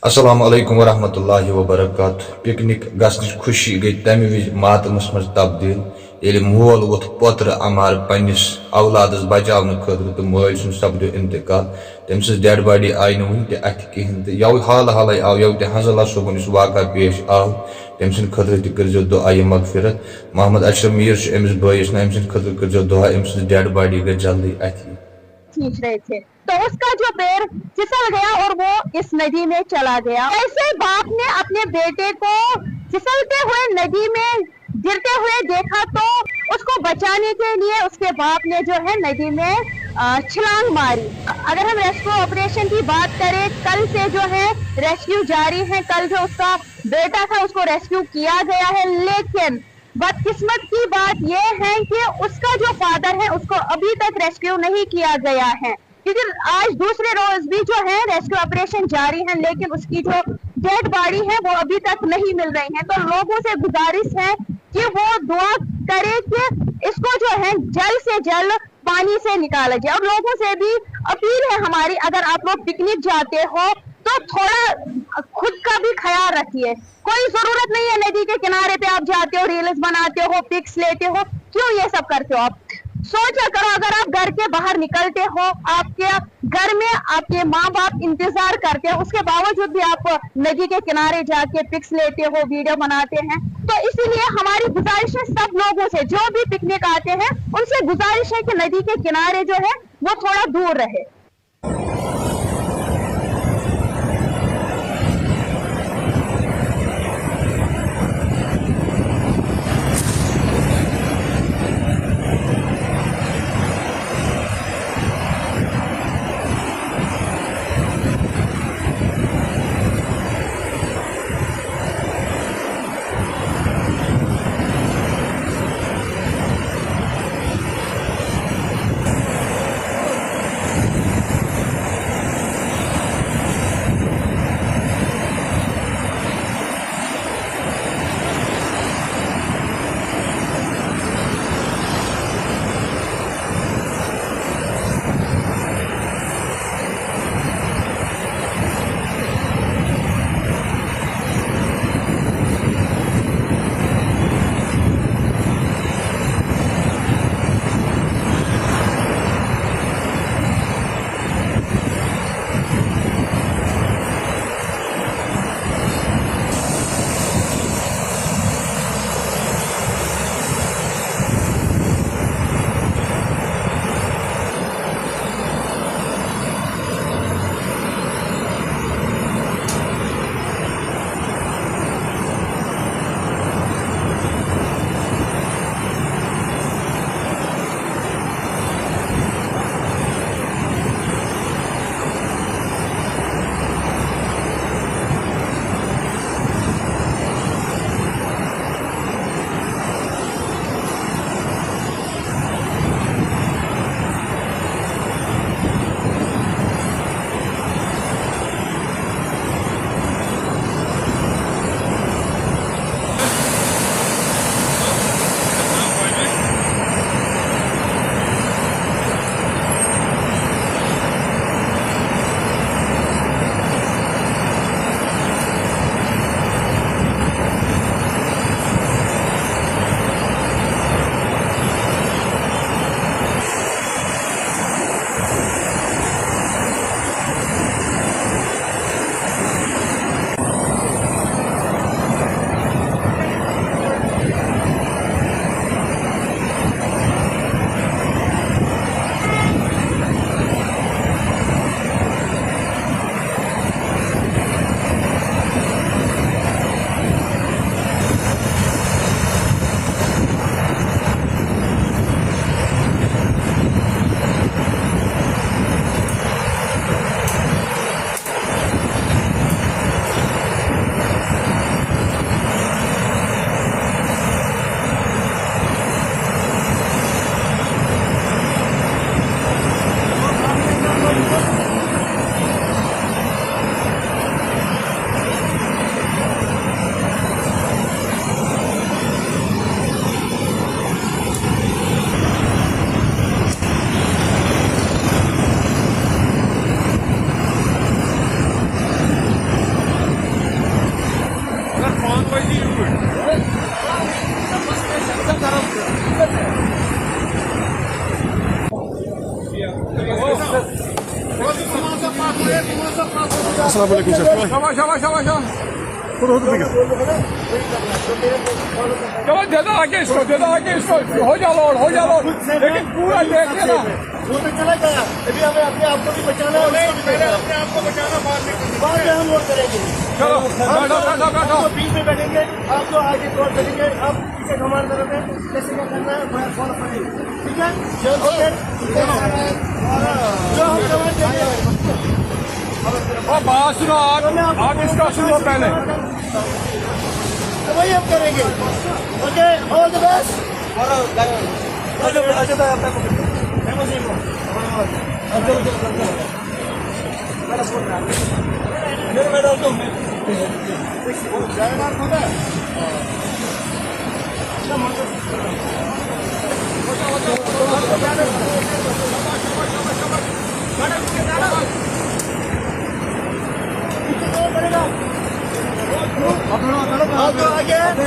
السلام علیکم ورحمۃ اللہ وبرکاتہ پکنک گھنچ خوشی گئی تمہ وز ماتمس مز تبدیل یل مول ووت پوتر امار پنس اولادس بچاؤن خاطر تو مل سن سپدو انتقال تم سز ڈیڈ باڈی آئی ون تہ ات کہین تو یو حال حالے آو یو تہ حضر اللہ صبن اس واقعہ پیش آو تم سند خاطر تہ کرزو دعائے مغفرت محمد اشرف میر امس بائیس نا ام سند خاطر کرزو دعا ام سز ڈیڈ باڈی گئی جلدی اتھی کھینچ رہے تھے تو اس کا جو پیر پھسل گیا اور وہ اس ندی میں چلا گیا. ایسے باپ نے اپنے بیٹے کو پھسلتے ہوئے ندی میں گرتے ہوئے دیکھا تو اس کو بچانے کے لیے اس کے باپ نے جو ہے ندی میں چھلانگ ماری. اگر ہم ریسکیو آپریشن کی بات کریں کل سے جو ہے ریسکیو جاری ہے. کل جو اس کا بیٹا تھا اس کو ریسکیو کیا گیا ہے, لیکن بدقسمت کی بات یہ ہے کہ اس کا جو فادر ہے اس کو ابھی تک ریسکیو نہیں کیا گیا ہے, کیونکہ آج دوسرے روز بھی جو ہے ریسکیو آپریشن جاری ہے لیکن اس کی جو ڈیڈ باڈی ہے وہ ابھی تک نہیں مل رہی ہے. تو لوگوں سے گزارش ہے کہ وہ دعا کرے کہ اس کو جو ہے جلد سے جلد پانی سے نکالا جائے. اور لوگوں سے بھی اپیل ہے ہماری, اگر آپ لوگ پکنک جاتے ہو تو تھوڑا خود کا بھی خیال رکھیے. کوئی ضرورت نہیں ہے ندی کے کنارے پہ آپ جاتے ہو, ریلز بناتے ہو, پکس لیتے ہو, کیوں یہ سب کرتے ہو؟ آپ سوچا کرو اگر آپ گھر کے باہر نکلتے ہو, آپ کے گھر میں آپ کے ماں باپ انتظار کرتے ہیں, اس کے باوجود بھی آپ ندی کے کنارے جا کے پکس لیتے ہو, ویڈیو بناتے ہیں. تو اسی لیے ہماری گزارش ہے سب لوگوں سے جو بھی پکنک آتے ہیں ان سے گزارش ہے کہ ندی کے کنارے جو ہے وہ تھوڑا دور رہے. السلام علیکم سر شاباش شاباش شاباش شاباش دے دو آگے اس کو دے دو آگے اس کو ہو جا لوڈ لیکن پورا دیکھ لینا وہ تو چلا گیا ابھی ہمیں اپنے آپ کو بھی بچانا ہے اپنے آپ کو بچانا بعد میں ہم لوڈ کریں گے چلو بیٹھو بیچ میں بیٹھیں گے آپ جو آگے کال کریں گے آپ پیچھے گھمان طرف ہے جیسے کیا کرنا ہے فالو کریں گے ٹھیک ہے جو ہم جواب دیں گے اور بات سنو آپ اس کا سنو پہلے تو وہی ہم کریں گے اوکے آل دی بیسٹ آپ جو آگے اوکے